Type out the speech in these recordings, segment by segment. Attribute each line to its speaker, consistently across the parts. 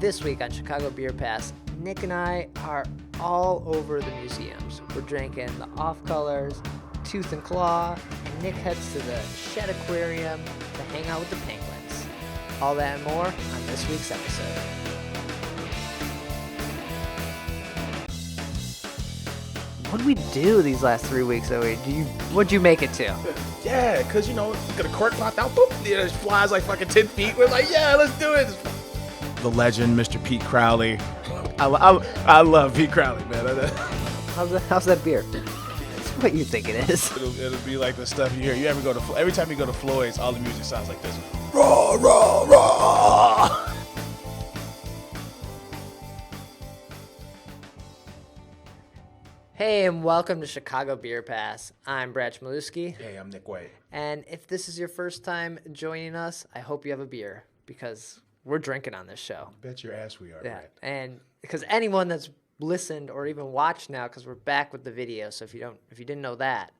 Speaker 1: This week on Chicago Beer Pass, Nick and I are all over the museums. We're drinking the Offcolors, Tooth and Claw, and Nick heads to the Shedd Aquarium to hang out with the penguins. All that and more on this week's episode. What did we do these last 3 weeks, Zoe? What'd you make it to?
Speaker 2: Yeah, because, you get a cork popped out, boop, it flies like fucking 10 feet. We're like, yeah, let's do it. The legend, Mr. Pete Crowley. I love Pete Crowley, man.
Speaker 1: How's that beer? It's what you think it is.
Speaker 2: It'll be like the stuff you hear. Every time you go to Floyd's, all the music sounds like this. Raw, raw, raw.
Speaker 1: Hey, and welcome to Chicago Beer Pass. I'm Brad Chmielewski.
Speaker 2: Hey, I'm Nik White.
Speaker 1: And if this is your first time joining us, I hope you have a beer because we're drinking on this show.
Speaker 2: Bet your ass we are,
Speaker 1: Yeah,
Speaker 2: Brad.
Speaker 1: and because anyone that's listened or even watched now, because we're back with the video, so if you didn't know that,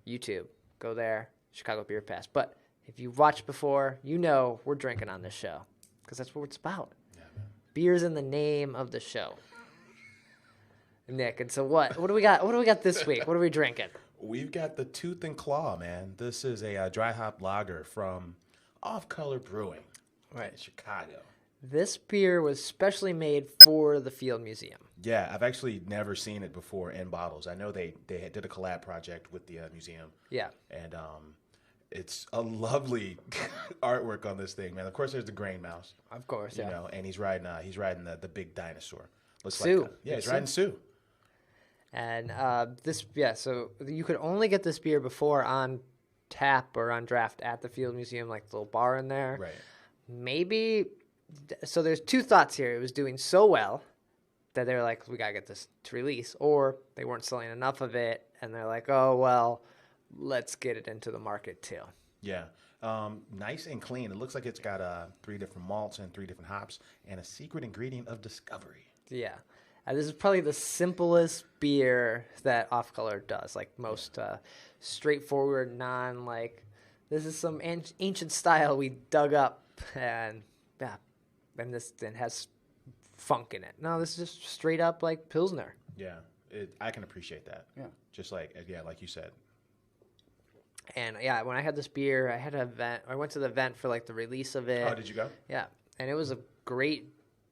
Speaker 1: YouTube, go there, Chicago Beer Pass. But if you've watched before, you know we're drinking on this show because that's what it's about.
Speaker 2: Yeah, man.
Speaker 1: Beer's in the name of the show. Nick, and so what do we got? What do we got this week? What are we drinking?
Speaker 2: We've got the Tooth and Claw, man. This is a dry hop lager from Offcolor Brewing,
Speaker 1: Right,
Speaker 2: in Chicago.
Speaker 1: This beer was specially made for the Field Museum.
Speaker 2: Yeah, I've actually never seen it before in bottles. I know they did a collab project with the museum.
Speaker 1: Yeah,
Speaker 2: And it's a lovely artwork on this thing, man. Of course, there's the grain mouse,
Speaker 1: of course.
Speaker 2: you
Speaker 1: Yeah,
Speaker 2: know, and he's riding the big dinosaur. Looks
Speaker 1: Sue.
Speaker 2: like he's
Speaker 1: Sue.
Speaker 2: riding Sue.
Speaker 1: and so you could only get this beer before on tap or on draft at the Field Museum, like the little bar in there.
Speaker 2: Right.
Speaker 1: Maybe. So there's two thoughts here. It was doing so well that they were like, we gotta get this to release, or they weren't selling enough of it, and they're like, oh well, let's get it into the market too.
Speaker 2: Yeah. Nice and clean. It looks like it's got 3 different malts and 3 different hops and a secret ingredient of discovery.
Speaker 1: Yeah. This is probably the simplest beer that Offcolor does. Like most straightforward, this is some ancient style we dug up, and this then has funk in it. No, this is just straight up like Pilsner.
Speaker 2: Yeah, I can appreciate that.
Speaker 1: Yeah.
Speaker 2: Just like you said.
Speaker 1: And yeah, when I had this beer, I had an event. I went to the event for like the release of it.
Speaker 2: Oh, did you go?
Speaker 1: Yeah, and it was a great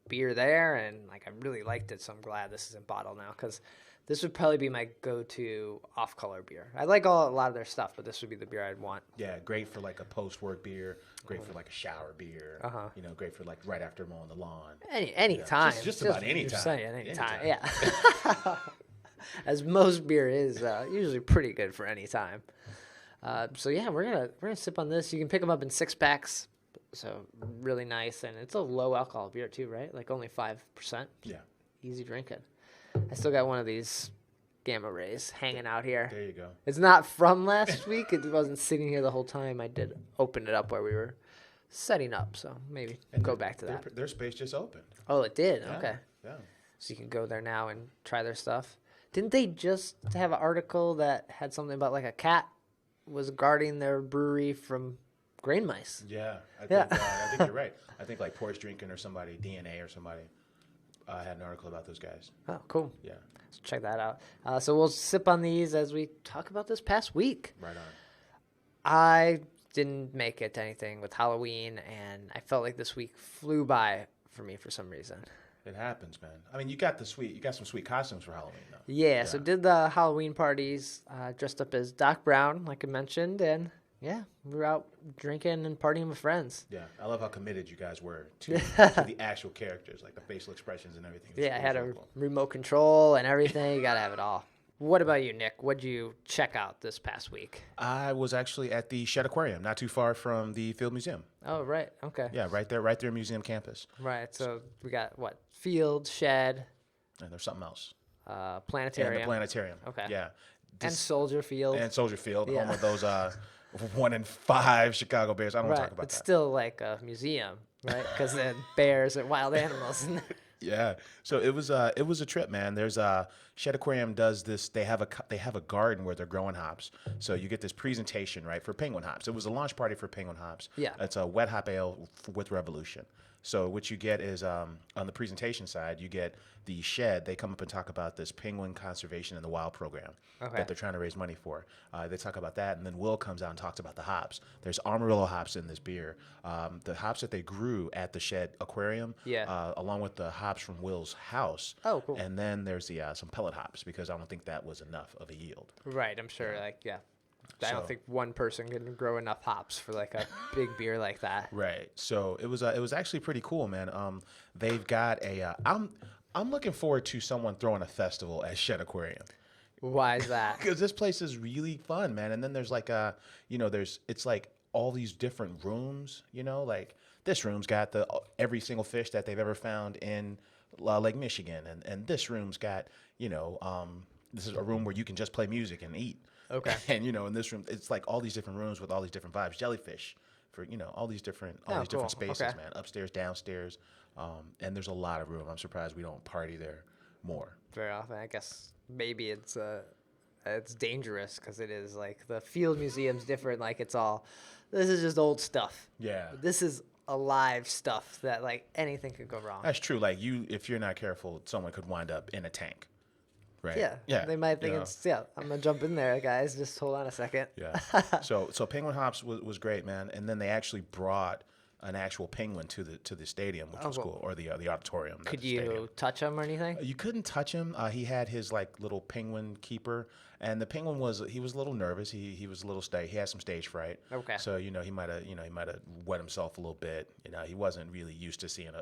Speaker 1: beer there, and like I really liked it. So I'm glad this is in bottle now because this would probably be my go-to Offcolor beer. I like a lot of their stuff, but this would be the beer I'd want.
Speaker 2: Yeah, great for like a post-work beer. Great for like a shower beer. Great for like right after mowing the lawn.
Speaker 1: Any time.
Speaker 2: Just about any time.
Speaker 1: Any time. Yeah. As most beer is usually pretty good for any time. So yeah, we're gonna sip on this. You can pick them up in 6-packs. So really nice, and it's a low alcohol beer too, right? Like only 5%.
Speaker 2: Yeah.
Speaker 1: Easy drinking. I still got one of these Gamma Rays hanging out here.
Speaker 2: There you go.
Speaker 1: It's not from last week. It wasn't sitting here the whole time. I did open it up while we were setting up, so maybe go back to that.
Speaker 2: Their space just opened.
Speaker 1: Oh, it did?
Speaker 2: Yeah,
Speaker 1: Okay.
Speaker 2: Yeah.
Speaker 1: So you can go there now and try their stuff. Didn't they just have an article that had something about like a cat was guarding their brewery from grain mice?
Speaker 2: Yeah. I think you're right. I think like Porch Drinking or somebody, DNA or somebody, had an article about those guys.
Speaker 1: Oh, cool.
Speaker 2: Yeah.
Speaker 1: So check that out. So we'll sip on these as we talk about this past week.
Speaker 2: Right on.
Speaker 1: I didn't make it to anything with Halloween, and I felt like this week flew by for me for some reason.
Speaker 2: It happens, man. I mean, you got some sweet costumes for Halloween, though.
Speaker 1: Yeah. So did the Halloween parties, dressed up as Doc Brown, like I mentioned, and yeah, we were out drinking and partying with friends.
Speaker 2: Yeah, I love how committed you guys were to the actual characters, like the facial expressions and everything.
Speaker 1: Yeah, I had a remote control and everything. You got to have it all. What about you, Nick? What'd you check out this past week?
Speaker 2: I was actually at the Shedd Aquarium, not too far from the Field Museum.
Speaker 1: Oh, right. Okay.
Speaker 2: Yeah, right there, museum campus.
Speaker 1: Right. So we got what? Field, Shedd,
Speaker 2: And there's something else.
Speaker 1: planetarium.
Speaker 2: And the planetarium.
Speaker 1: Okay.
Speaker 2: Yeah.
Speaker 1: And Soldier Field.
Speaker 2: And Soldier Field,
Speaker 1: Yeah.
Speaker 2: home of those 1 in 5 Chicago Bears. I don't want to talk about
Speaker 1: It's
Speaker 2: that.
Speaker 1: still like a museum, right? Because the bears and wild animals.
Speaker 2: Yeah. So it was a trip, man. There's Shedd Aquarium does this. They have a garden where they're growing hops. So you get this presentation, right, for penguin hops. It was a launch party for penguin hops.
Speaker 1: Yeah.
Speaker 2: It's a wet hop ale with Revolution. So what you get is on the presentation side, you get the Shedd. They come up and talk about this penguin conservation in the wild program that they're trying to raise money for. They talk about that, and then Will comes out and talks about the hops. There's Amarillo hops in this beer. The hops that they grew at the Shedd Aquarium, along with the hops from Will's house.
Speaker 1: Oh, cool.
Speaker 2: And then there's the some pellet hops, because I don't think that was enough of a yield.
Speaker 1: Right, I'm sure. I don't think one person can grow enough hops for like a big beer like that.
Speaker 2: Right. So it was actually pretty cool, man. They've got a. I'm looking forward to someone throwing a festival at Shedd Aquarium.
Speaker 1: Why is that?
Speaker 2: Because this place is really fun, man. And then there's like it's like all these different rooms. Like this room's got every single fish that they've ever found in Lake Michigan, and this room's got this is a room where you can just play music and eat.
Speaker 1: Okay.
Speaker 2: And in this room, it's like all these different rooms with all these different vibes. Jellyfish for all these different different spaces, man. Upstairs, downstairs, and there's a lot of room. I'm surprised we don't party there more.
Speaker 1: Very often, I guess maybe it's dangerous because it is like the field museum's different. Like this is just old stuff.
Speaker 2: Yeah.
Speaker 1: This is alive stuff that like anything could go wrong.
Speaker 2: That's true. Like if you're not careful, someone could wind up in a tank. Right.
Speaker 1: Yeah. They might think I'm gonna jump in there, guys. Just hold on a second.
Speaker 2: Yeah. So Penguin Hops was great, man. And then they actually brought an actual penguin to the stadium, which was cool, or the auditorium.
Speaker 1: Could you touch him or anything?
Speaker 2: You couldn't touch him. He had his like little penguin keeper, and the penguin was a little nervous. He was a little he had some stage fright.
Speaker 1: Okay.
Speaker 2: So he might have wet himself a little bit. He wasn't really used to seeing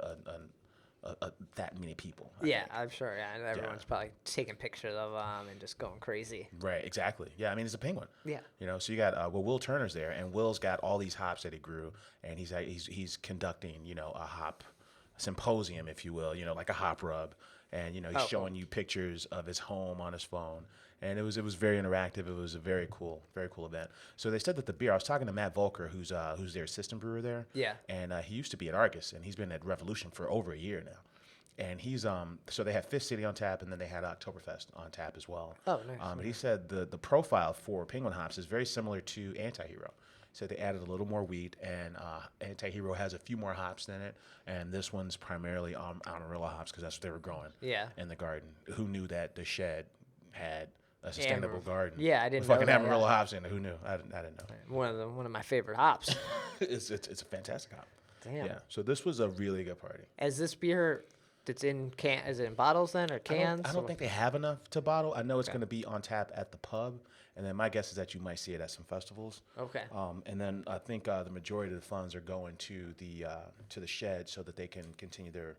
Speaker 2: that many people. I think.
Speaker 1: I'm sure. Yeah, and everyone's probably taking pictures of them and just going crazy.
Speaker 2: Right, exactly. Yeah, I mean, it's a penguin.
Speaker 1: Yeah.
Speaker 2: So you got Will Turner's there, and Will's got all these hops that he grew, and he's conducting a hop symposium, if you will, like a hop rub, and he's showing you pictures of his home on his phone. And it was very interactive. It was a very cool event. So they said that the beer. I was talking to Matt Volker, who's their assistant brewer there.
Speaker 1: Yeah.
Speaker 2: And he used to be at Argus, and he's been at Revolution for over a year now. And he's so they had Fifth City on tap, and then they had Oktoberfest on tap as well.
Speaker 1: Oh, nice.
Speaker 2: And he said the profile for Penguin hops is very similar to Antihero. So they added a little more wheat, and Antihero has a few more hops than it, and this one's primarily Amarillo hops because that's what they were growing. In the garden. Who knew that the Shedd had a sustainable garden?
Speaker 1: Yeah, I didn't
Speaker 2: know. Fucking
Speaker 1: that,
Speaker 2: Amarillo hops in it. Who knew? I didn't know.
Speaker 1: One of my favorite hops.
Speaker 2: It's a fantastic hop.
Speaker 1: Damn.
Speaker 2: Yeah. So this was a really good party.
Speaker 1: Is this beer that's in can? Is it in bottles then or cans?
Speaker 2: I don't think they have enough to bottle. I know it's going to be on tap at the pub, and then my guess is that you might see it at some festivals.
Speaker 1: Okay.
Speaker 2: And then I think the majority of the funds are going to the Shedd so that they can continue their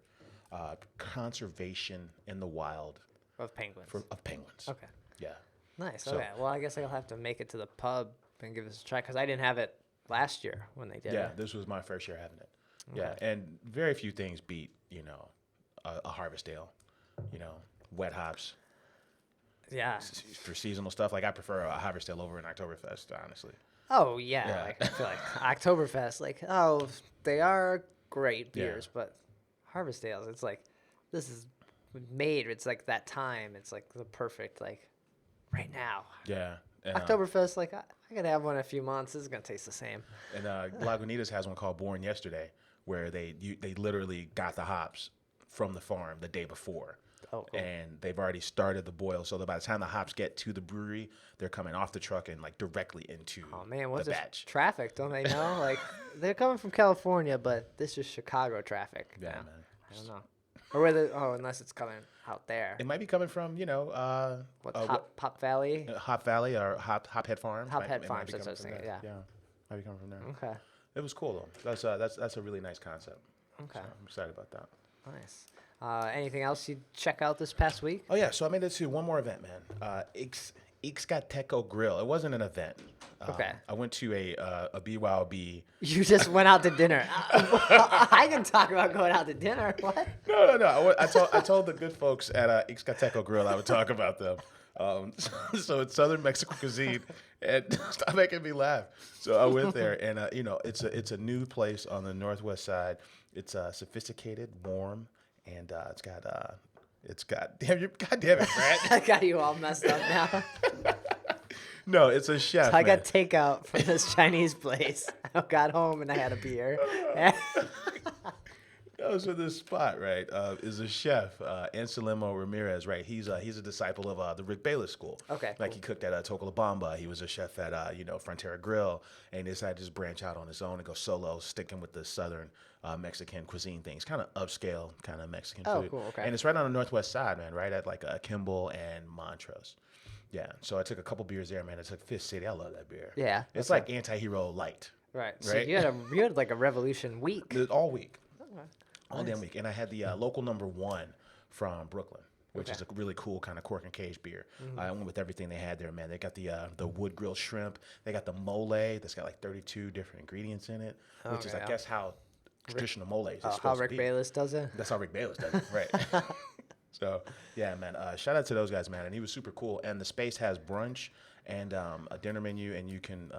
Speaker 2: conservation in the wild
Speaker 1: of penguins.
Speaker 2: Of penguins.
Speaker 1: Okay.
Speaker 2: Yeah.
Speaker 1: Nice. Okay. Well, I guess I'll have to make it to the pub and give this a try because I didn't have it last year when they did it.
Speaker 2: Yeah, this was my first year having it. Okay. Yeah, and very few things beat a Harvest Ale. Wet hops.
Speaker 1: Yeah.
Speaker 2: For seasonal stuff, like I prefer a Harvest Ale over an Oktoberfest, honestly.
Speaker 1: Oh yeah. Like, I feel like Oktoberfest, they are great beers, but Harvest Ales, it's like this is made. It's like that time. It's like the perfect right now.
Speaker 2: Yeah. And,
Speaker 1: Oktoberfest, I could have one in a few months. This is gonna taste the same.
Speaker 2: And Lagunitas has one called Born Yesterday, where they literally got the hops from the farm the day before.
Speaker 1: Oh, cool.
Speaker 2: And they've already started the boil, so that by the time the hops get to the brewery, they're coming off the truck and directly into
Speaker 1: what's
Speaker 2: the batch.
Speaker 1: Traffic? Don't they know? They're coming from California, but this is Chicago traffic.
Speaker 2: Yeah, man.
Speaker 1: I don't know. Or whether unless it's coming out there.
Speaker 2: It might be coming from
Speaker 1: Hop Valley?
Speaker 2: Hop Valley or Hophead Farms.
Speaker 1: Hophead Farms. That's what I was thinking. Yeah.
Speaker 2: Yeah, might be coming from there.
Speaker 1: Okay.
Speaker 2: It was cool though. That's a really nice concept.
Speaker 1: Okay.
Speaker 2: So I'm excited about that.
Speaker 1: Nice. Anything else you check out this past week?
Speaker 2: Oh yeah, so I made it to one more event, man. Ix got Teco Grill. It wasn't an event.
Speaker 1: Okay.
Speaker 2: I went to a BYOB.
Speaker 1: You just went out to dinner. I can talk about going out to dinner. What?
Speaker 2: No. I told the good folks at Ix got Teco Grill I would talk about them. So it's Southern Mexican cuisine, and stop making me laugh. So I went there, and it's a new place on the northwest side. It's sophisticated, warm, and it's got damn it, Brad.
Speaker 1: I got you all messed up now.
Speaker 2: No, it's a chef.
Speaker 1: So I got takeout from this Chinese place. I got home and I had a beer.
Speaker 2: goes to this spot, right? Is a chef, Anselmo Ramirez, right? He's a disciple of the Rick Bayless school.
Speaker 1: Okay,
Speaker 2: like
Speaker 1: cool.
Speaker 2: he cooked at Teco Grill. He was a chef at Frontera Grill, and he decided to just branch out on his own and go solo, sticking with the southern Mexican cuisine things, kind of upscale kind of Mexican food.
Speaker 1: Oh, cool. Okay.
Speaker 2: And it's right on the northwest side, man, right at like Kimball and Montrose. Yeah, so I took a couple beers there, man. It's like Fifth City. I love that beer.
Speaker 1: Yeah,
Speaker 2: it's like Anti-Hero Light.
Speaker 1: Right. So
Speaker 2: Right?
Speaker 1: you had like a revolution week.
Speaker 2: All week.
Speaker 1: Okay.
Speaker 2: All damn week. And I had the local number 1 from Brooklyn, which
Speaker 1: Okay.
Speaker 2: is a really cool kind of cork and cage beer. I went with everything they had there, man. They got the wood grilled shrimp. They got the mole that's got like 32 different ingredients in it, which is, I guess, how traditional mole is supposed
Speaker 1: How
Speaker 2: to
Speaker 1: Rick
Speaker 2: be.
Speaker 1: Bayless does it.
Speaker 2: That's how Rick Bayless does it, right? So, yeah, man. Shout out to those guys, man. And he was super cool. And the space has brunch and a dinner menu, and you can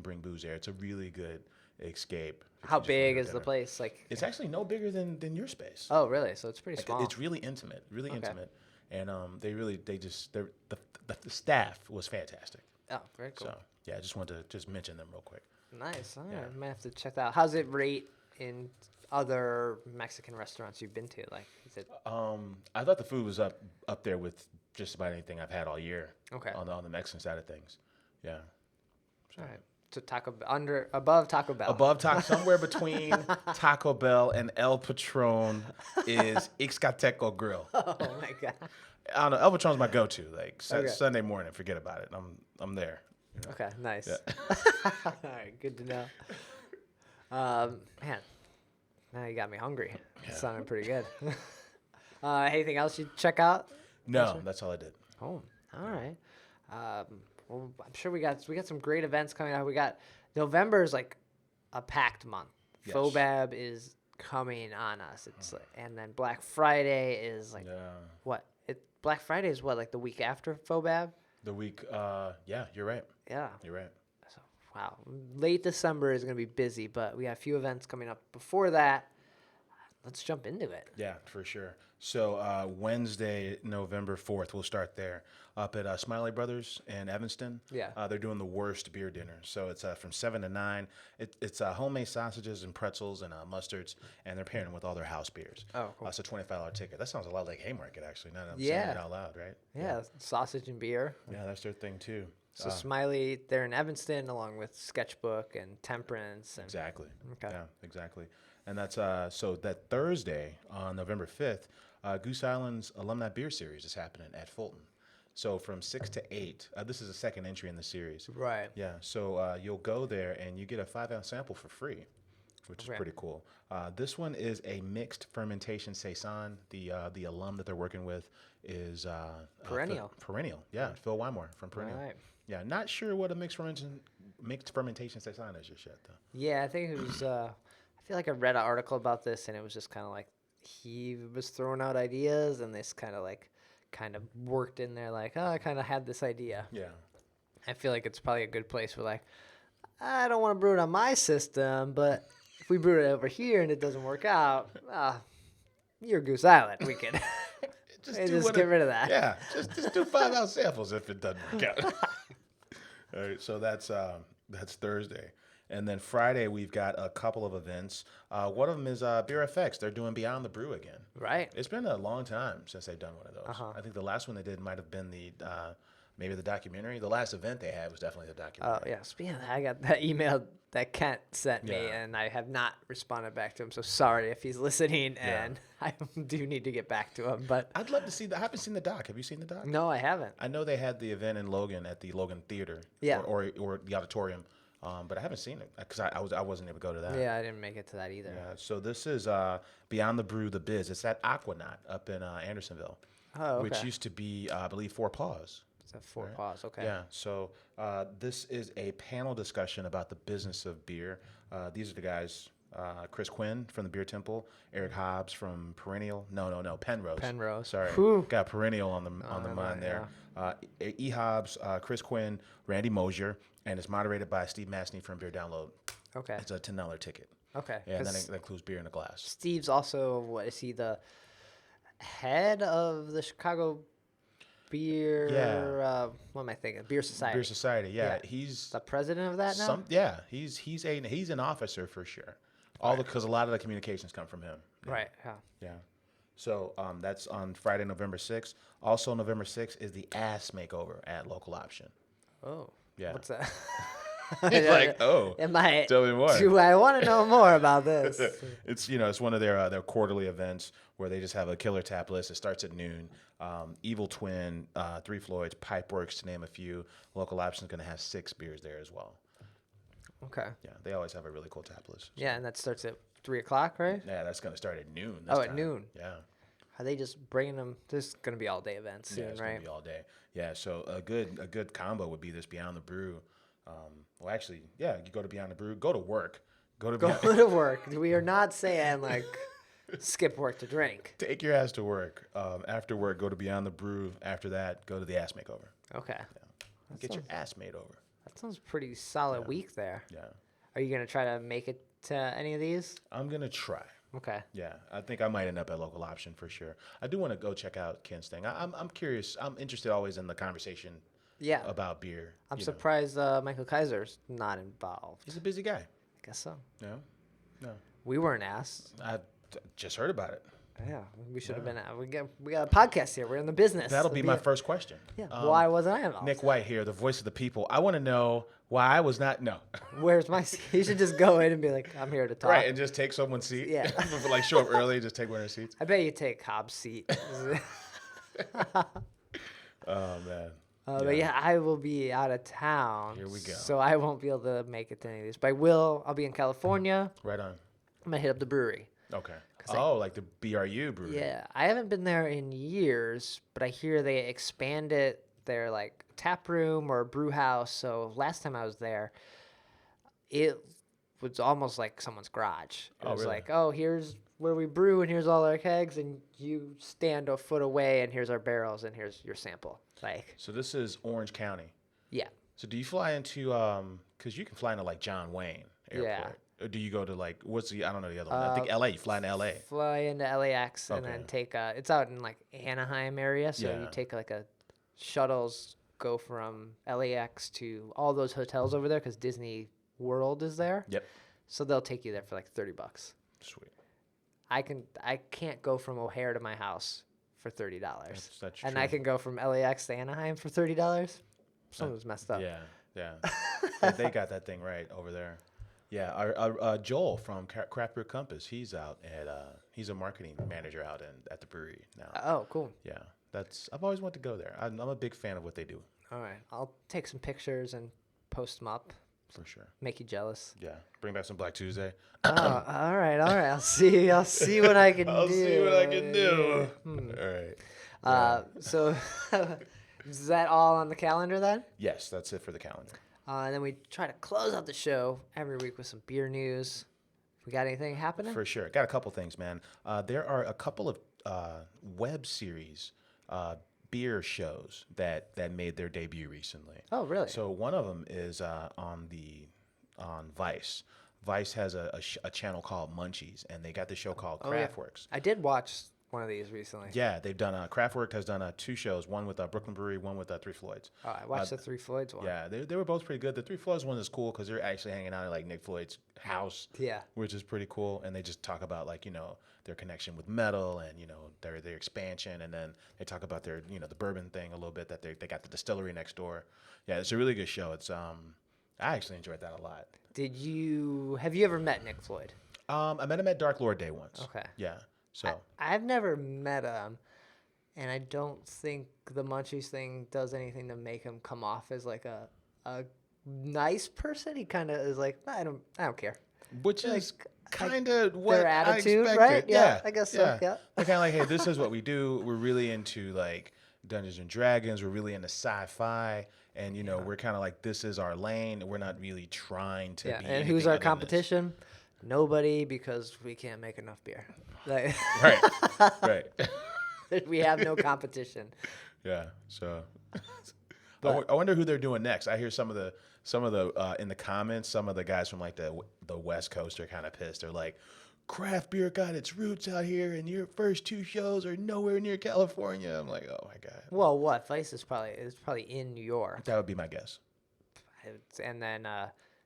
Speaker 2: bring booze there. It's a really good escape.
Speaker 1: How big is the place? Like,
Speaker 2: It's actually no bigger than your space.
Speaker 1: oh, really? So it's pretty small.
Speaker 2: It's really intimate, intimate. And the staff was fantastic.
Speaker 1: Oh, very cool.
Speaker 2: So, yeah, I just wanted to mention them real quick.
Speaker 1: Nice. All right.
Speaker 2: Yeah.
Speaker 1: I might have to check that out. How's it rate in other Mexican restaurants you've been to? Like, is it
Speaker 2: I thought the food was up there with just about anything I've had all year.
Speaker 1: Okay.
Speaker 2: On the Mexican side of things. Yeah.
Speaker 1: all right? So above Taco Bell.
Speaker 2: Above somewhere between Taco Bell and El Patron is Teco Grill.
Speaker 1: Oh my god.
Speaker 2: I don't know. El Patron's my go-to. Like
Speaker 1: Okay.
Speaker 2: Sunday morning, forget about it. I'm there. You know?
Speaker 1: Okay. Nice.
Speaker 2: Yeah.
Speaker 1: All right. Good to know. Man, now you got me hungry.
Speaker 2: Yeah.
Speaker 1: Sounding pretty good. Anything else you check out?
Speaker 2: No, that's all I did.
Speaker 1: Oh, all right. Well, I'm sure we got some great events coming up. We got November is like a packed month.
Speaker 2: Yes.
Speaker 1: FOBAB is coming on us. It's like, and then Black Friday is like what? Black Friday is what, like the week after FOBAB?
Speaker 2: The week. Yeah, you're right.
Speaker 1: Yeah.
Speaker 2: You're right.
Speaker 1: So wow, late December is gonna be busy, but we got a few events coming up before that. Let's jump into it.
Speaker 2: Yeah, for sure. So Wednesday, November 4th, we'll start there up at Smiley Brothers in Evanston.
Speaker 1: Yeah.
Speaker 2: They're doing the worst beer dinner. So it's from 7 to 9. It's homemade sausages and pretzels and mustards, and they're pairing them with all their house beers.
Speaker 1: Oh, cool.
Speaker 2: It's a $25 ticket. That sounds a lot like Haymarket, actually, now that I'm saying
Speaker 1: Yeah.
Speaker 2: it out loud, right?
Speaker 1: Yeah, sausage and beer.
Speaker 2: Yeah, that's their thing, too.
Speaker 1: So Smiley, they're in Evanston, along with Sketchbook and Temperance. And,
Speaker 2: Exactly.
Speaker 1: Okay.
Speaker 2: Yeah, exactly. And that's so that Thursday on November 5th, Goose Islands Alumni Beer Series is happening at Fulton. So from 6 to 8, this is a second entry in the series.
Speaker 1: Right.
Speaker 2: Yeah, so you'll go there and you get a 5-ounce sample for free, which is
Speaker 1: Okay.
Speaker 2: pretty cool. This one is a mixed fermentation saison. The alum that they're working with is
Speaker 1: Perennial.
Speaker 2: Perennial, yeah, Phil Wymore from Perennial.
Speaker 1: Right.
Speaker 2: Yeah, not sure what a mixed fermentation saison is just yet, though.
Speaker 1: Yeah, I think it was. I feel like I read an article about this, and it was just kind of like he was throwing out ideas, and this kind of worked in there. Like, oh, I kind of had this idea.
Speaker 2: Yeah.
Speaker 1: I feel like it's probably a good place for like, I don't want to brew it on my system, but if we brew it over here and it doesn't work out, you're Goose Island. We can just get rid of that.
Speaker 2: Yeah, just do 5-ounce samples if it doesn't work out. All right, so that's Thursday. And then Friday, we've got a couple of events. One of them is Beer FX. They're doing Beyond The Brew again.
Speaker 1: Right.
Speaker 2: It's been a long time since they've done one of those.
Speaker 1: Uh-huh.
Speaker 2: I think the last one they did might have been maybe the documentary. The last event they had was definitely the documentary.
Speaker 1: Oh, yeah. Speaking of that, I got that email that Kent sent me,
Speaker 2: Yeah.
Speaker 1: and I have not responded back to him. So sorry if he's listening, and I do need to get back to him. But
Speaker 2: I'd love to see I haven't seen the doc. Have you seen the doc?
Speaker 1: no, I haven't.
Speaker 2: I know they had the event in Logan at the Logan Theater.
Speaker 1: Yeah.
Speaker 2: Or the auditorium. But I haven't seen it because I wasn't able to go to that.
Speaker 1: Yeah, I didn't make it to that either.
Speaker 2: Yeah, so this is Beyond the Brew, the Biz. It's at Aquanaut up in Andersonville,
Speaker 1: Oh, okay.
Speaker 2: which used to be, I believe, Four Paws.
Speaker 1: It's a 4 pause. Okay.
Speaker 2: Yeah, so this is a panel discussion about the business of beer. These are the guys, Chris Quinn from the Beer Temple, Eric Hobbs from Perennial. No, Penrose.
Speaker 1: Penrose.
Speaker 2: Sorry,
Speaker 1: Whew.
Speaker 2: got Perennial on the mind there. E. Hobbs, Chris Quinn, Randy Mosier, and it's moderated by Steve Mastney from Beer Download.
Speaker 1: Okay.
Speaker 2: It's a $10 ticket.
Speaker 1: Okay.
Speaker 2: Yeah, and then
Speaker 1: 'Cause
Speaker 2: that includes beer in a glass.
Speaker 1: Steve's also, what is he, the head of the Chicago Beer?
Speaker 2: Yeah.
Speaker 1: What am I thinking? Beer Society.
Speaker 2: Beer Society, yeah.
Speaker 1: Yeah.
Speaker 2: He's
Speaker 1: the president of that now.
Speaker 2: he's an officer for sure. Because a lot of the communications come from him. Yeah.
Speaker 1: Right. Yeah.
Speaker 2: Yeah. So that's on Friday, November 6th. Also, November 6th is the ass makeover at Local Option.
Speaker 1: Oh.
Speaker 2: Yeah.
Speaker 1: What's that?
Speaker 2: It's like, oh, tell me more.
Speaker 1: Do I want to know more about this?
Speaker 2: It's one of their quarterly events where they just have a killer tap list. It starts at noon. Evil Twin, Three Floyds, Pipeworks, to name a few. Local Option's going to have 6 beers there as well.
Speaker 1: Okay.
Speaker 2: Yeah, they always have a really cool tap list. So.
Speaker 1: Yeah, and that starts at 3:00, right?
Speaker 2: Yeah, that's going to start at noon.
Speaker 1: At noon.
Speaker 2: Yeah.
Speaker 1: Are they just bringing them? This is going to be all day events soon,
Speaker 2: it's
Speaker 1: right?
Speaker 2: Gonna be all day. Yeah, so a good combo would be this Beyond the Brew. Well, actually, yeah, you go to Beyond the Brew, go to work. Go
Speaker 1: to work. We are not saying, like, skip work to drink.
Speaker 2: Take your ass to work. After work, go to Beyond the Brew. After that, go to the ass makeover.
Speaker 1: Okay.
Speaker 2: Yeah. Get your ass made over.
Speaker 1: That sounds pretty solid week there.
Speaker 2: Yeah.
Speaker 1: Are you going to try to make it to any of these?
Speaker 2: I'm going to try.
Speaker 1: Okay.
Speaker 2: Yeah, I think I might end up at Local Option for sure. I do want to go check out Ken's thing. I'm curious. I'm interested always in the conversation about beer.
Speaker 1: I'm surprised Michael Kaiser's not involved.
Speaker 2: He's a busy guy.
Speaker 1: I guess so.
Speaker 2: Yeah. No.
Speaker 1: We weren't asked.
Speaker 2: I just heard about it.
Speaker 1: Yeah, we should have been. We got a podcast here. We're in the business.
Speaker 2: That'll be my first question.
Speaker 1: Yeah. Why wasn't I involved?
Speaker 2: Nik White here, the voice of the people. I want to know why I was not. No.
Speaker 1: Where's my seat? You should just go in and be like, I'm here to talk.
Speaker 2: Right, and just take someone's seat.
Speaker 1: Yeah.
Speaker 2: Like show up early, just take one of their seats.
Speaker 1: I bet you take Hobbs' seat.
Speaker 2: Oh man.
Speaker 1: But yeah, I will be out of town.
Speaker 2: Here we go.
Speaker 1: So I won't be able to make it to any of these. But I'll be in California.
Speaker 2: Right on.
Speaker 1: I'm going to hit up the brewery.
Speaker 2: Okay. Like the BRU brewery.
Speaker 1: Yeah. I haven't been there in years, but I hear they expanded their like tap room or brew house. So last time I was there, it was almost like someone's garage. It was
Speaker 2: really?
Speaker 1: like, oh, here's where we brew and here's all our kegs and you stand a foot away and here's our barrels and here's your sample. Like,
Speaker 2: so this is Orange County.
Speaker 1: Yeah.
Speaker 2: So do you fly into because you can fly into like John Wayne Airport.
Speaker 1: Yeah.
Speaker 2: Or do you go to like I don't know the other one. I think LA. You fly into LA.
Speaker 1: Fly into LAX and then take it's out in like Anaheim area. So you take like shuttles go from LAX to all those hotels over there because Disney World is there.
Speaker 2: Yep.
Speaker 1: So they'll take you there for like $30.
Speaker 2: Sweet.
Speaker 1: I can't go from O'Hare to my house for $30.
Speaker 2: That's
Speaker 1: and
Speaker 2: true.
Speaker 1: I can go from LAX to Anaheim for $30. Something's messed up.
Speaker 2: Yeah. They got that thing right over there. Yeah, our Joel from Craft Brew Compass, he's out at he's a marketing manager out at the brewery now.
Speaker 1: Oh, cool.
Speaker 2: Yeah, I've always wanted to go there. I'm a big fan of what they do.
Speaker 1: All right, I'll take some pictures and post them up.
Speaker 2: For sure.
Speaker 1: Make you jealous.
Speaker 2: Yeah, bring back some Black Tuesday.
Speaker 1: Oh, all right. I'll see what I can do.
Speaker 2: I'll see what I can do. All right.
Speaker 1: So is that all on the calendar then?
Speaker 2: Yes, that's it for the calendar.
Speaker 1: And then we try to close out the show every week with some beer news. We got anything happening?
Speaker 2: For sure. Got a couple things, man. There are a couple of web series beer shows that made their debut recently.
Speaker 1: Oh, really?
Speaker 2: So one of them is on Vice. Vice has a channel called Munchies, and they got the show called Craftworks.
Speaker 1: I did watch one of these recently.
Speaker 2: Yeah, they've done Craftwork has done 2 shows, one with Brooklyn Brewery, one with Three Floyds.
Speaker 1: Oh, I watched the Three Floyds one.
Speaker 2: Yeah, they were both pretty good. The Three Floyds one is cool because they're actually hanging out at like Nik Floyd's house.
Speaker 1: Yeah,
Speaker 2: which is pretty cool, and they just talk about like their connection with metal and their expansion, and then they talk about their the bourbon thing a little bit that they got the distillery next door. Yeah, it's a really good show. It's I actually enjoyed that a lot.
Speaker 1: Have you ever met Nik Floyd?
Speaker 2: I met him at Dark Lord Day once.
Speaker 1: Okay.
Speaker 2: Yeah. So
Speaker 1: I've never met him, and I don't think the Munchies thing does anything to make him come off as like a nice person. He kind of is like, I don't care.
Speaker 2: Which is kind of what
Speaker 1: their attitude,
Speaker 2: I expected.
Speaker 1: right? Yeah, I guess so. Yeah.
Speaker 2: They're kind of like, hey, this is what we do. We're really into like Dungeons and Dragons. We're really into sci-fi, and we're kind of like, this is our lane. We're not really trying to be.
Speaker 1: And who's our competition? Nobody, because we can't make enough beer. Like,
Speaker 2: right.
Speaker 1: We have no competition.
Speaker 2: Yeah. So, I wonder who they're doing next. I hear some of the in the comments, some of the guys from like the West Coast are kind of pissed. They're like, craft beer got its roots out here, and your first 2 shows are nowhere near California. I'm like, oh my god.
Speaker 1: Well, what Vice is probably in New York.
Speaker 2: That would be my guess.
Speaker 1: And then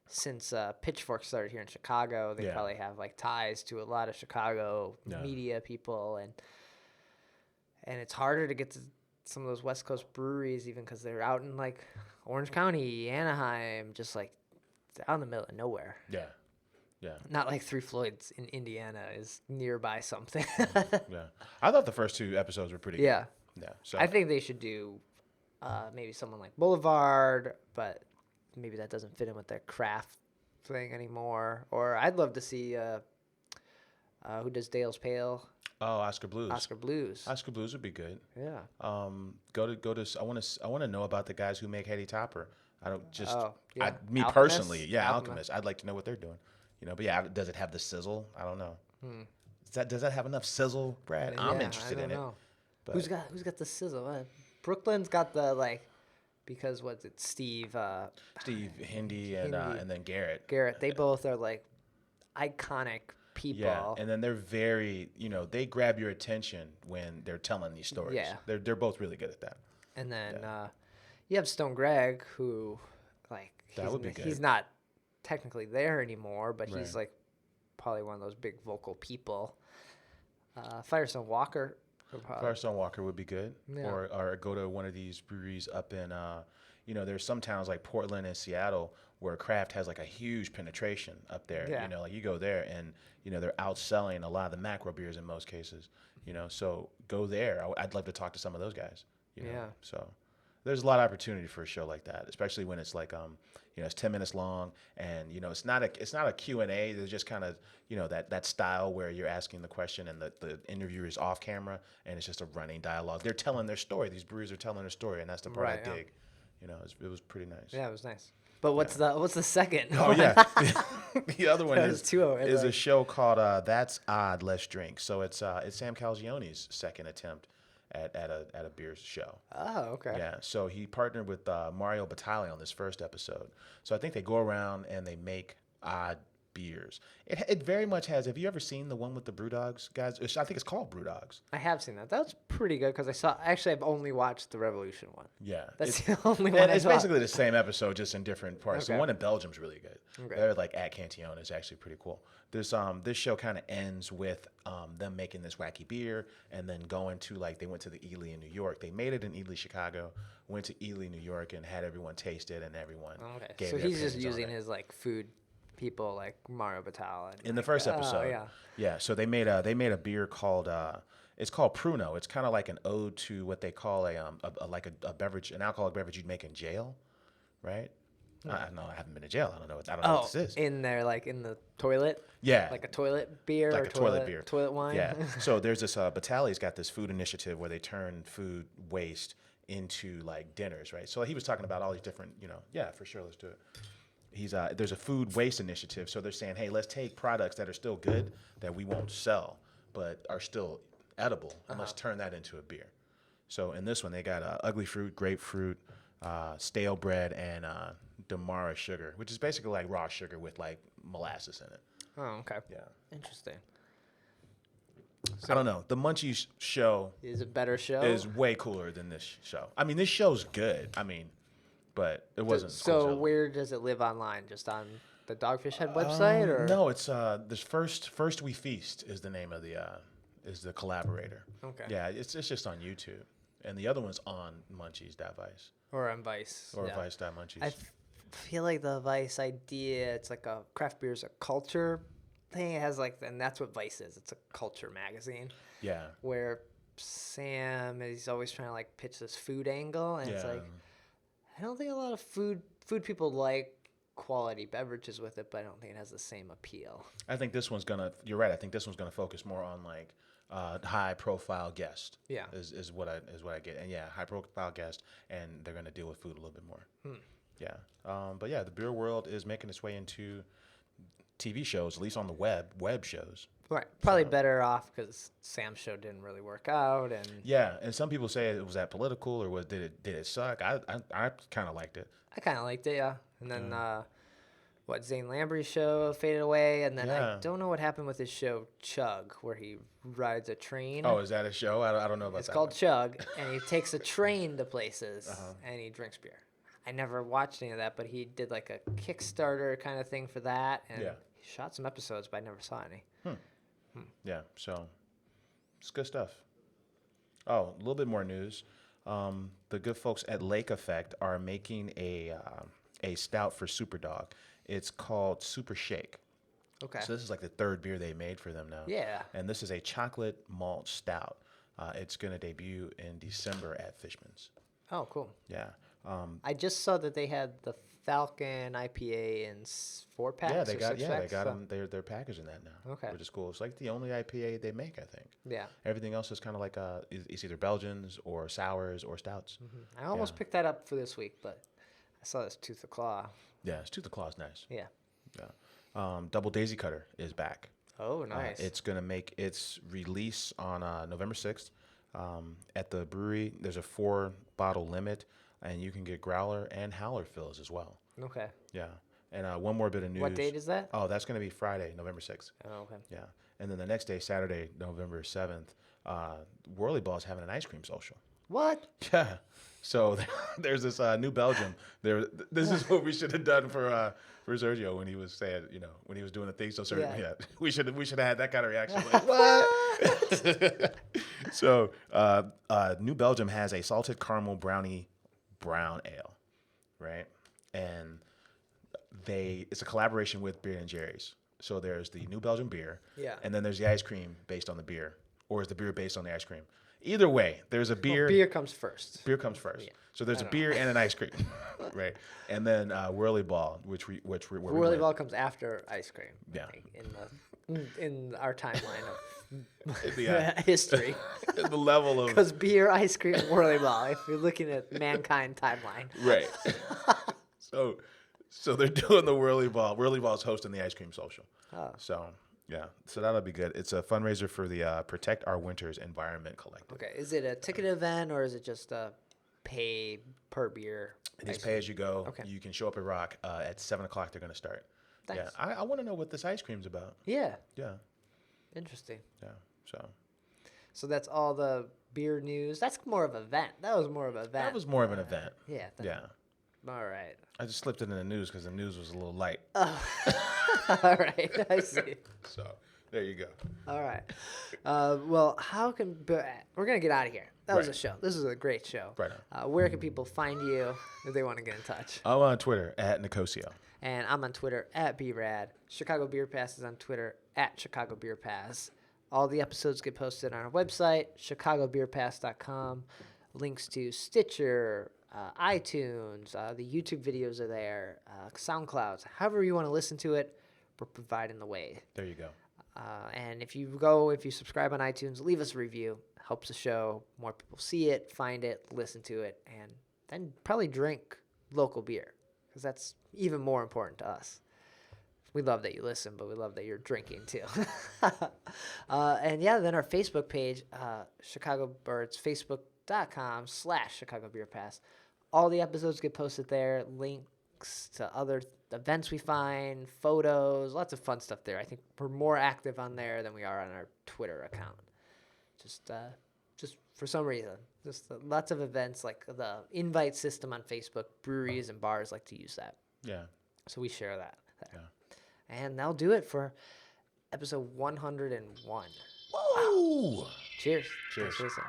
Speaker 1: since Pitchfork started here in Chicago, they probably have like ties to a lot of Chicago media people, and it's harder to get to some of those West Coast breweries even because they're out in like Orange County, Anaheim, just like out in the middle of nowhere.
Speaker 2: Yeah. Yeah.
Speaker 1: Not like Three Floyds in Indiana is nearby something.
Speaker 2: Yeah. I thought the first 2 episodes were pretty good.
Speaker 1: Yeah.
Speaker 2: Yeah. So
Speaker 1: I think they should do maybe someone like Boulevard, but maybe that doesn't fit in with their craft thing anymore. Or I'd love to see who does Dale's Pale?
Speaker 2: Oh, Oscar Blues.
Speaker 1: Oscar Blues.
Speaker 2: Oscar Blues would be good.
Speaker 1: Yeah.
Speaker 2: Go to. I want to know about the guys who make Heady Topper. I don't just. Me
Speaker 1: Alchemist?
Speaker 2: personally, yeah, Alchemist. I'd like to know what they're doing. But yeah, does it have the sizzle? I don't know. Does that have enough sizzle, Brad? I'm interested in it. But
Speaker 1: who's got the sizzle? Brooklyn's got the because what's it? Steve
Speaker 2: Hindy and then Garrett.
Speaker 1: Garrett. They both are like iconic people.
Speaker 2: Yeah, and then they're very, they grab your attention when they're telling these stories.
Speaker 1: Yeah.
Speaker 2: They're both really good at that.
Speaker 1: And then you have Stone Greg, who
Speaker 2: that would be good.
Speaker 1: He's not technically there anymore, but he's like probably one of those big vocal people. Firestone Walker.
Speaker 2: Firestone Walker would be good.
Speaker 1: Yeah.
Speaker 2: Or go to one of these breweries up in, there's some towns like Portland and Seattle where craft has like a huge penetration up there.
Speaker 1: Yeah.
Speaker 2: You go there and, they're outselling a lot of the macro beers in most cases, so go there. I'd love to talk to some of those guys, So there's a lot of opportunity for a show like that, especially when it's like, it's 10 minutes long and, it's not a Q&A. There's just kind of, that style where you're asking the question and the interviewer is off camera and it's just a running dialogue. They're telling their story. These breweries are telling their story, and that's the part I dig. It was pretty nice.
Speaker 1: Yeah, it was nice. But what's the second?
Speaker 2: Oh yeah, the other one is a show called That's Odd, Let's Drink. So it's Sam Calzione's second attempt at a beer show. Oh, okay. Yeah, so he partnered with Mario Batali on this first episode. So I think they go around and they make odd beers. It very much has. Have you ever seen the one with the Brew Dogs guys? I think it's called Brew Dogs.
Speaker 1: I have seen that. That was pretty good because I've only watched the Revolution one.
Speaker 2: Yeah,
Speaker 1: that's the only one.
Speaker 2: It's basically the same episode, just in different parts.
Speaker 1: Okay.
Speaker 2: The one in Belgium's really good. Okay. They're like at Cantillon. It's actually pretty cool. This show kind of ends with them making this wacky beer and then going to they went to the Ely in New York. They made it in Ely, Chicago. Went to Ely, New York, and had everyone taste it, and everyone.
Speaker 1: Okay.
Speaker 2: Gave
Speaker 1: so
Speaker 2: their
Speaker 1: he's just
Speaker 2: opinions on
Speaker 1: using
Speaker 2: it.
Speaker 1: his food people like Mario Batali.
Speaker 2: In the first episode. Yeah. So they made a beer called it's called Pruno. It's kind of like an ode to what they call a beverage, an alcoholic beverage you'd make in jail, right? I haven't been to jail. I don't know what this is.
Speaker 1: In there, like in the toilet.
Speaker 2: Yeah.
Speaker 1: Like a toilet beer.
Speaker 2: Like
Speaker 1: or
Speaker 2: a toilet beer.
Speaker 1: Toilet wine.
Speaker 2: Yeah. So there's this Batali's got this food initiative where they turn food waste into like dinners, right? So he was talking about all these different, yeah, for sure, let's do it. There's a food waste initiative, so they're saying, hey, let's take products that are still good that we won't sell but are still edible, and let's turn that into a beer. So in this one, they got ugly fruit, grapefruit, stale bread, and Demerara sugar, which is basically like raw sugar with like molasses in it.
Speaker 1: Oh, okay.
Speaker 2: Yeah.
Speaker 1: Interesting.
Speaker 2: So, I don't know. The Munchies show
Speaker 1: is a better show.
Speaker 2: Is way cooler than this show. I mean, this show's good. But it wasn't.
Speaker 1: So where does it live online? Just on the Dogfish Head website, or
Speaker 2: no? It's this first we feast is the name of the collaborator.
Speaker 1: Okay.
Speaker 2: Yeah, it's just on YouTube, and the other one's on Munchies.Vice
Speaker 1: or on Vice
Speaker 2: or Vice.Munchies.
Speaker 1: I feel like the Vice idea. It's like a craft beer is a culture thing. It has and that's what Vice is. It's a culture magazine.
Speaker 2: Yeah.
Speaker 1: Where Sam is always trying to pitch this food angle, and it's like. I don't think a lot of food people like quality beverages with it, but I don't think it has the same appeal.
Speaker 2: I think this one's gonna. You're right. I think this one's gonna focus more on high profile guest. Yeah, is what I get. And yeah, high profile guest, and they're gonna deal with food a little bit more. Yeah. But yeah, the beer world is making its way into TV shows, at least on the web shows.
Speaker 1: Right. Probably better off because Sam's show didn't really work out, and
Speaker 2: yeah. And some people say it was that political, or did it suck? I kind of liked it.
Speaker 1: I kind of liked it, yeah. And then Zane Lambrey's show faded away, and then I don't know what happened with his show Chug, where he rides a train.
Speaker 2: Oh, is that a show? I don't know about that.
Speaker 1: It's called Chug, and he takes a train to places, and he drinks beer. I never watched any of that, but he did like a Kickstarter kind of thing for that, and he shot some episodes, but I never saw any.
Speaker 2: Yeah, so it's good stuff. Oh, a little bit more news. The good folks at Lake Effect are making a stout for Superdog. It's called Super Shake.
Speaker 1: Okay.
Speaker 2: So this is like the third beer they made for them now.
Speaker 1: Yeah.
Speaker 2: And this is a chocolate malt stout. It's going to debut in December at Fishman's.
Speaker 1: Oh, cool.
Speaker 2: Yeah.
Speaker 1: I just saw that they had the Falcon IPA in 4-packs.
Speaker 2: Yeah, they got
Speaker 1: packs,
Speaker 2: them. They're packaging that now.
Speaker 1: Okay.
Speaker 2: Which is cool. It's like the only IPA they make, I think.
Speaker 1: Yeah.
Speaker 2: Everything else is kind of like it's either Belgians or sours or stouts.
Speaker 1: I almost picked that up for this week, but I saw this Tooth of Claw.
Speaker 2: Yeah, it's Tooth of Claw is nice.
Speaker 1: Yeah.
Speaker 2: Yeah. Double Daisy Cutter is back.
Speaker 1: Oh, nice.
Speaker 2: It's going to make its release on November 6th at the brewery. There's a 4-bottle limit, and you can get growler and howler fills as well.
Speaker 1: Okay.
Speaker 2: Yeah. And one more bit of news.
Speaker 1: What date is that?
Speaker 2: Oh, that's going to be Friday, November 6th.
Speaker 1: Oh, okay.
Speaker 2: Yeah. And then the next day, Saturday, November 7th, Whirly Ball is having an ice cream social.
Speaker 1: What?
Speaker 2: Yeah. So there's this New Belgium. This is what we should have done for Sergio when he was saying, when he was doing the thing. So Sergio, we should have had that kind of reaction. Like, what? So New Belgium has a salted caramel brownie brown ale, right? And it's a collaboration with Beer and Jerry's. So there's the New Belgium beer, and then there's the ice cream based on the beer, or is the beer based on the ice cream? Either way, there's a beer.
Speaker 1: Well, beer comes first.
Speaker 2: Beer comes first.
Speaker 1: Yeah.
Speaker 2: So there's a beer and an ice cream, right? And then Whirly Ball,
Speaker 1: Whirly Ball comes after ice cream.
Speaker 2: Yeah.
Speaker 1: In our timeline of
Speaker 2: the,
Speaker 1: history.
Speaker 2: The level of
Speaker 1: because beer, ice cream, Whirly Ball. If you're looking at mankind timeline.
Speaker 2: Right. So they're doing the Whirly Ball. Whirly Ball's hosting the ice cream social.
Speaker 1: Oh.
Speaker 2: So. Yeah, so that'll be good. It's a fundraiser for the Protect Our Winters Environment Collective.
Speaker 1: Okay, is it a ticket event or is it just a pay per beer?
Speaker 2: It is pay as you go.
Speaker 1: Okay.
Speaker 2: You can show up at Rock at 7 o'clock. They're going to start.
Speaker 1: Thanks.
Speaker 2: Yeah, I want to know what this ice cream's about.
Speaker 1: Yeah.
Speaker 2: Yeah.
Speaker 1: Interesting.
Speaker 2: Yeah.
Speaker 1: So that's all the beer news. That's more of an event. That was more of an event.
Speaker 2: That was more of an event.
Speaker 1: Yeah.
Speaker 2: Yeah.
Speaker 1: All right.
Speaker 2: I just slipped it in the news because the news was a little light.
Speaker 1: Oh. All right. I see.
Speaker 2: So there you go.
Speaker 1: All right. Well, we're going to get out of here. That was a show. This is a great show.
Speaker 2: Right on.
Speaker 1: Where can people find you if they want to get in touch?
Speaker 2: I'm on Twitter at Nicosio.
Speaker 1: And I'm on Twitter at BRAD. Chicago Beer Pass is on Twitter at Chicago Beer Pass. All the episodes get posted on our website, chicagobeerpass.com. Links to Stitcher, iTunes, the YouTube videos are there, SoundClouds. However you want to listen to it, we're providing the way.
Speaker 2: There you go.
Speaker 1: And if you subscribe on iTunes, leave us a review. Helps the show. More people see it, find it, listen to it, and then probably drink local beer because that's even more important to us. We love that you listen, but we love that you're drinking too. And then our Facebook page, Chicago Birds, facebook.com/Chicago Beer Pass. All the episodes get posted there, links to other events we find, photos, lots of fun stuff there. I think we're more active on there than we are on our Twitter account. Just for some reason, lots of events like the invite system on Facebook. Breweries and bars like to use that.
Speaker 2: Yeah.
Speaker 1: So we share that.
Speaker 2: Yeah.
Speaker 1: And that'll do it for episode 101.
Speaker 2: Whoa!
Speaker 1: Cheers.
Speaker 2: Cheers.
Speaker 1: Thanks for listening.